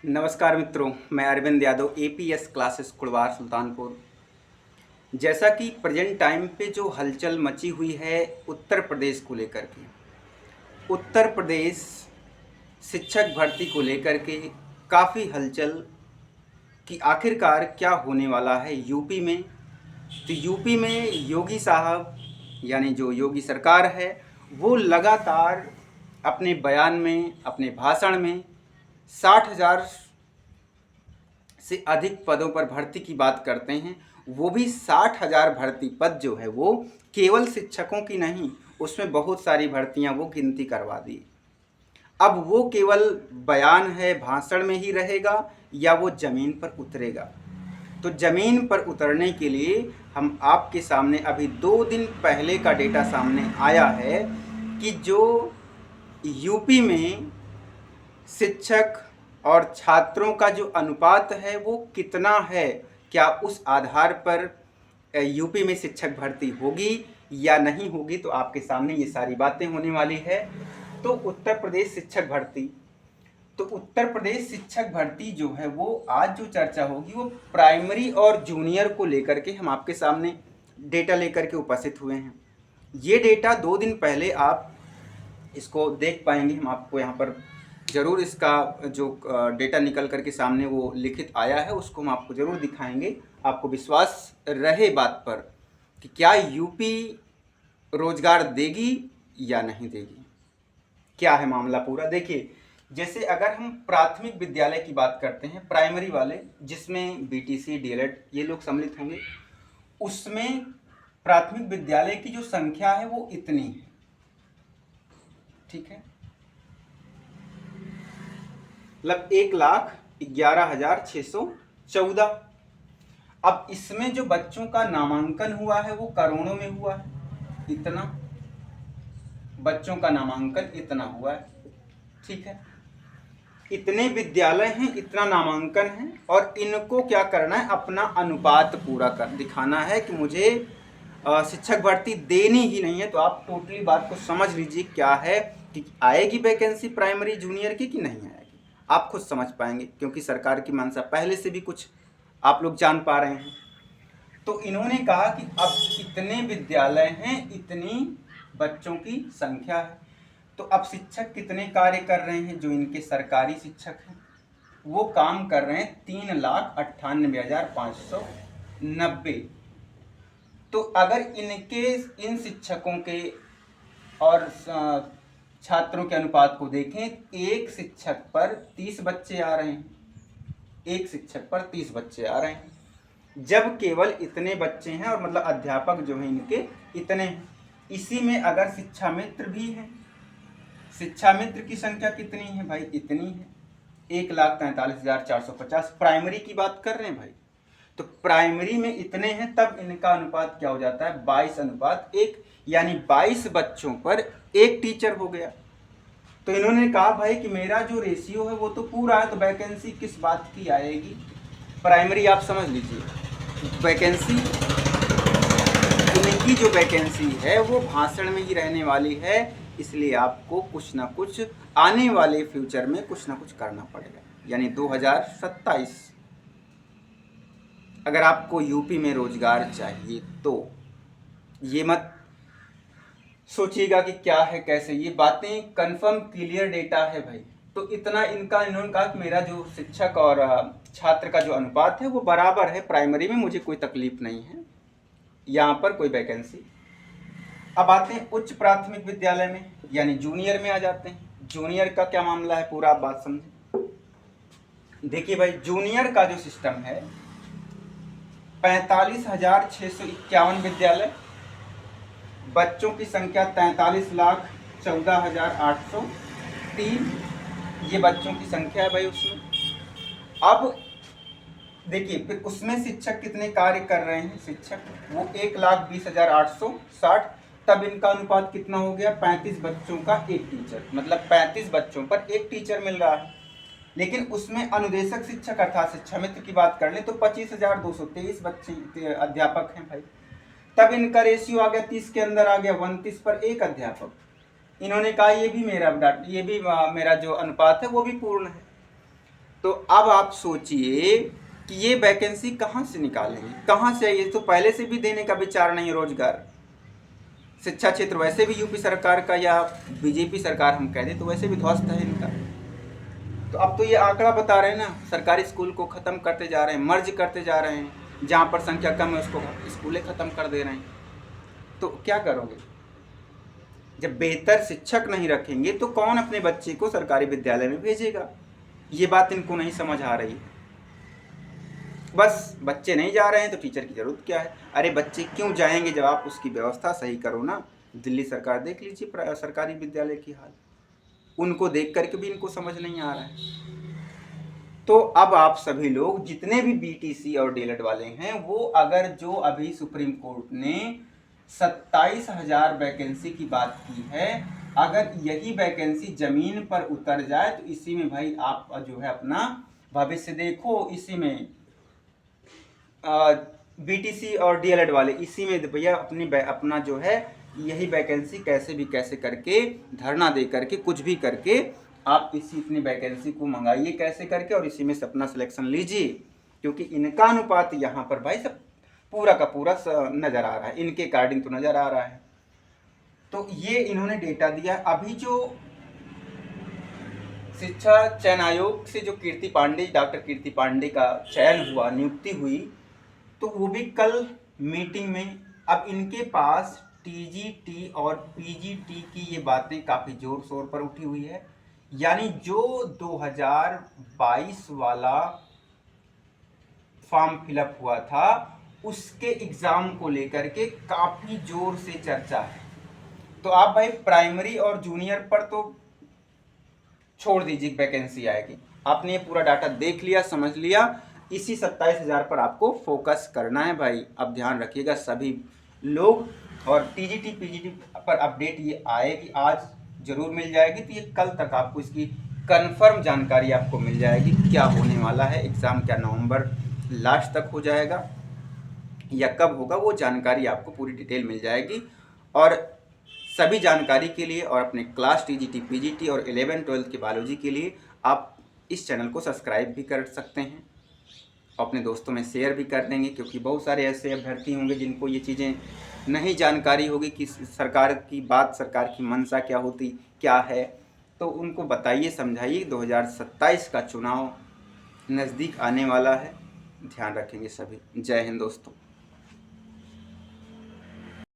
नमस्कार मित्रों, मैं अरविंद यादव एपीएस क्लासेस कुड़वार सुल्तानपुर। जैसा कि प्रेजेंट टाइम पे जो हलचल मची हुई है उत्तर प्रदेश को लेकर के, उत्तर प्रदेश शिक्षक भर्ती को लेकर के काफ़ी हलचल कि आखिरकार क्या होने वाला है यूपी में। तो यूपी में योगी साहब यानी जो योगी सरकार है वो लगातार अपने बयान में, अपने भाषण में 60,000 से अधिक पदों पर भर्ती की बात करते हैं। वो भी 60,000 भर्ती पद जो है वो केवल शिक्षकों की नहीं, उसमें बहुत सारी भर्तियां वो गिनती करवा दी। अब वो केवल बयान है, भाषण में ही रहेगा या वो ज़मीन पर उतरेगा? तो ज़मीन पर उतरने के लिए हम आपके सामने अभी 2 दिन पहले का डेटा सामने आया है कि जो यूपी में शिक्षक और छात्रों का जो अनुपात है वो कितना है, क्या उस आधार पर यूपी में शिक्षक भर्ती होगी या नहीं होगी, तो आपके सामने ये सारी बातें होने वाली है। तो उत्तर प्रदेश शिक्षक भर्ती जो है वो आज जो चर्चा होगी वो प्राइमरी और जूनियर को लेकर के हम आपके सामने डेटा लेकर के उपस्थित हुए हैं। ये डेटा 2 दिन पहले आप इसको देख पाएंगे। हम आपको यहाँ पर ज़रूर इसका जो डेटा निकल करके सामने वो लिखित आया है उसको हम आपको ज़रूर दिखाएंगे। आपको विश्वास रहे बात पर कि क्या यूपी रोजगार देगी या नहीं देगी, क्या है मामला पूरा। देखिए, जैसे अगर हम प्राथमिक विद्यालय की बात करते हैं, प्राइमरी वाले जिसमें बीटीसी डीएलएड ये लोग सम्मिलित होंगे, उसमें प्राथमिक विद्यालय की जो संख्या है वो इतनी है, ठीक है, मतलब 1,11,614। अब इसमें जो बच्चों का नामांकन हुआ है वो करोड़ों में हुआ है, इतना बच्चों का नामांकन इतना हुआ है, ठीक है। इतने विद्यालय हैं, इतना नामांकन है और इनको क्या करना है, अपना अनुपात पूरा कर दिखाना है कि मुझे शिक्षक भर्ती देनी ही नहीं है। तो आप टोटली बात को समझ लीजिए क्या है कि आएगी वैकेंसी प्राइमरी जूनियर की कि नहीं आएगी, आप खुद समझ पाएंगे क्योंकि सरकार की मंशा पहले से भी कुछ आप लोग जान पा रहे हैं। तो इन्होंने कहा कि अब इतने विद्यालय हैं, इतनी बच्चों की संख्या है, तो अब शिक्षक कितने कार्य कर रहे हैं, जो इनके सरकारी शिक्षक हैं वो काम कर रहे हैं 3,98,590। तो अगर इन शिक्षकों के और छात्रों के अनुपात को देखें, एक शिक्षक पर 30 बच्चे आ रहे हैं, एक शिक्षक पर 30 बच्चे आ रहे हैं, जब केवल इतने बच्चे हैं और मतलब अध्यापक जो हैं इनके इतने हैं। इसी में अगर शिक्षा मित्र भी हैं, शिक्षा मित्र की संख्या कितनी है भाई, इतनी है, 1,43,450। प्राइमरी की बात कर रहे हैं भाई, तो प्राइमरी में इतने हैं, तब इनका अनुपात क्या हो जाता है, 22:1, यानी 22 बच्चों पर एक टीचर हो गया। तो इन्होंने कहा भाई कि मेरा जो रेशियो है वो तो पूरा है, तो वैकेंसी किस बात की आएगी। प्राइमरी आप समझ लीजिए, वैकेंसी इनकी जो वैकेंसी है वो भाषण में ही रहने वाली है, इसलिए आपको कुछ ना कुछ आने वाले फ्यूचर में कुछ ना कुछ करना पड़ेगा। यानी 2027 अगर आपको यूपी में रोजगार चाहिए तो ये मत सोचिएगा कि क्या है कैसे, ये बातें कंफर्म क्लियर डेटा है भाई। तो इतना इनका इन्होंने कहा कि मेरा जो शिक्षक और छात्र का जो अनुपात है वो बराबर है, प्राइमरी में मुझे कोई तकलीफ नहीं है, यहाँ पर कोई वैकेंसी। अब आते हैं उच्च प्राथमिक विद्यालय में, यानी जूनियर में आ जाते हैं। जूनियर का क्या मामला है पूरा आप बात समझें। देखिए भाई, जूनियर का जो सिस्टम है 45,651 विद्यालय, बच्चों की संख्या 43,14,803, ये बच्चों की संख्या है भाई उसमें। अब देखिए फिर उसमें शिक्षक कितने कार्य कर रहे हैं, शिक्षक वो 1,20,860, तब इनका अनुपात कितना हो गया, 35 बच्चों का एक टीचर, मतलब 35 बच्चों पर एक टीचर मिल रहा है। लेकिन उसमें अनुदेशक शिक्षक अर्थात शिक्षा मित्र की बात कर लें तो 25,223 बच्चे अध्यापक हैं भाई, तब इनका रेशियो आ गया 30 के अंदर आ गया, 29 पर एक अध्यापक। इन्होंने कहा ये भी मेरा जो अनुपात है वो भी पूर्ण है। तो अब आप सोचिए कि ये वैकेंसी कहाँ से निकालेंगे, कहाँ से? ये तो पहले से भी देने का विचार नहीं है रोजगार। शिक्षा क्षेत्र वैसे भी यूपी सरकार का या बीजेपी सरकार हम कह दें तो वैसे भी ध्वस्त है इनका। तो अब तो ये आंकड़ा बता रहे हैं ना, सरकारी स्कूल को ख़त्म करते जा रहे हैं, मर्ज करते जा रहे हैं, जहाँ पर संख्या कम है उसको स्कूलें ख़त्म कर दे रहे हैं। तो क्या करोगे? जब बेहतर शिक्षक नहीं रखेंगे तो कौन अपने बच्चे को सरकारी विद्यालय में भेजेगा? ये बात इनको नहीं समझ आ रही। बस बच्चे नहीं जा रहे हैं तो टीचर की ज़रूरत क्या है? अरे बच्चे क्यों जाएंगे जब आप उसकी व्यवस्था सही करो ना। दिल्ली सरकार देख लीजिए सरकारी विद्यालय की हाल, उनको देख करके भी इनको समझ नहीं आ रहा है। तो अब आप सभी लोग जितने भी बीटीसी और डीएलएड वाले हैं, वो अगर जो अभी सुप्रीम कोर्ट ने 27,000 वैकेंसी की बात की है, अगर यही वैकेंसी जमीन पर उतर जाए तो इसी में भाई आप जो है अपना भविष्य देखो। इसी में बीटीसी और डीएलएड वाले इसी में भैया अपना जो है यही वैकेंसी कैसे भी कैसे करके धरना दे करके कुछ भी करके आप इतनी वैकेंसी को मंगाइए कैसे करके और इसी में से अपना सिलेक्शन लीजिए, क्योंकि इनका अनुपात यहाँ पर भाई सब पूरा का पूरा नज़र आ रहा है, इनके अकॉर्डिंग तो नज़र आ रहा है। तो ये इन्होंने डेटा दिया। अभी जो शिक्षा चयन आयोग से जो डॉक्टर कीर्ति पांडे का चयन हुआ, नियुक्ति हुई, तो वो भी कल मीटिंग में अब इनके पास टीजीटी और पीजीटी की ये बातें काफ़ी ज़ोर शोर पर उठी हुई है। यानी जो 2022 वाला फॉर्म फिलअप हुआ था उसके एग्ज़ाम को लेकर के काफ़ी ज़ोर से चर्चा है। तो आप भाई प्राइमरी और जूनियर पर तो छोड़ दीजिए, वैकेंसी आएगी। आपने ये पूरा डाटा देख लिया, समझ लिया, इसी 27,000 पर आपको फोकस करना है भाई। अब ध्यान रखिएगा सभी लोग। और टीजीटी पीजीटी पर अपडेट ये आएगी, आज ज़रूर मिल जाएगी। तो ये कल तक आपको इसकी कंफर्म जानकारी आपको मिल जाएगी क्या होने वाला है एग्ज़ाम, क्या नवंबर लास्ट तक हो जाएगा या कब होगा, वो जानकारी आपको पूरी डिटेल मिल जाएगी। और सभी जानकारी के लिए और अपने क्लास टीजीटी पीजीटी और 11-12 के बायोलॉजी के लिए आप इस चैनल को सब्सक्राइब भी कर सकते हैं, अपने दोस्तों में शेयर भी कर देंगे, क्योंकि बहुत सारे ऐसे अभ्यर्थी होंगे जिनको ये चीज़ें नहीं जानकारी होगी कि सरकार की बात, सरकार की मंशा क्या है। तो उनको बताइए, समझाइए। 2027 का चुनाव नज़दीक आने वाला है, ध्यान रखेंगे सभी। जय हिंद दोस्तों।